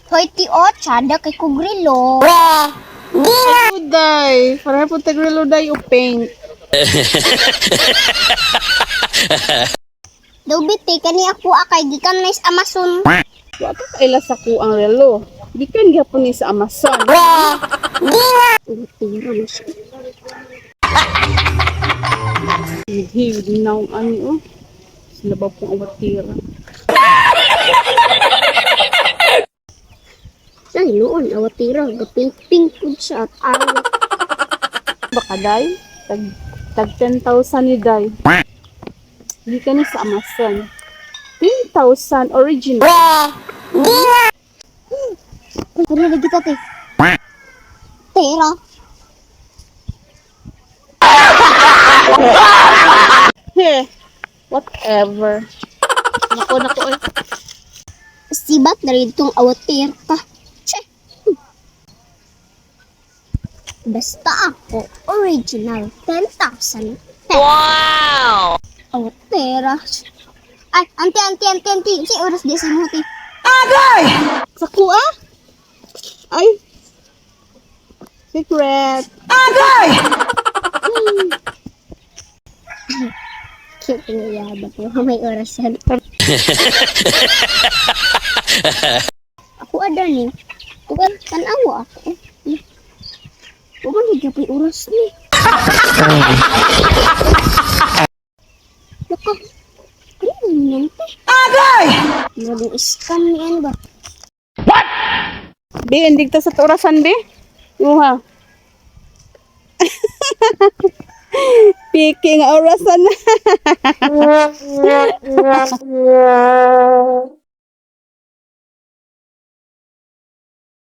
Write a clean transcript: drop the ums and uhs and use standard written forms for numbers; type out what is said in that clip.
Hoy ti o, tsada kay kugrilo. Uday, para po tagrilo day upeng. Daw biti kani ako akay gikan na sa Amazon. Wa pa kaila sa ko ang relo. Gikan gyapon ni sa Amazon. Tira na siya. Hindi na ani oh. Sila ba pong awatira? Sa noon, awatira, gaping-ping po siya at awat. Baka day tag 10,000 ni day. Hindi ka ni sa Amazon. 10,000 original. Puro na kita te. Tira. Heh, whatever. Nako eh. Sibat na rin itong awatir ka. Che. Basta ako, original, 10,000. Wow! Awatira. Ay, anti. Si oras di si Muti. Sa kuha? Ay. Secret. Cute nga yabak mo. May orasan. Ako ada ni. Tuwan, tanawa ako. Tuwan, hindi pa yung oras ni. Laka, ano yun to? Maling iskan ni ano ba? Be, hindi ta sa orasan, be. Uha. Piki nga orasan.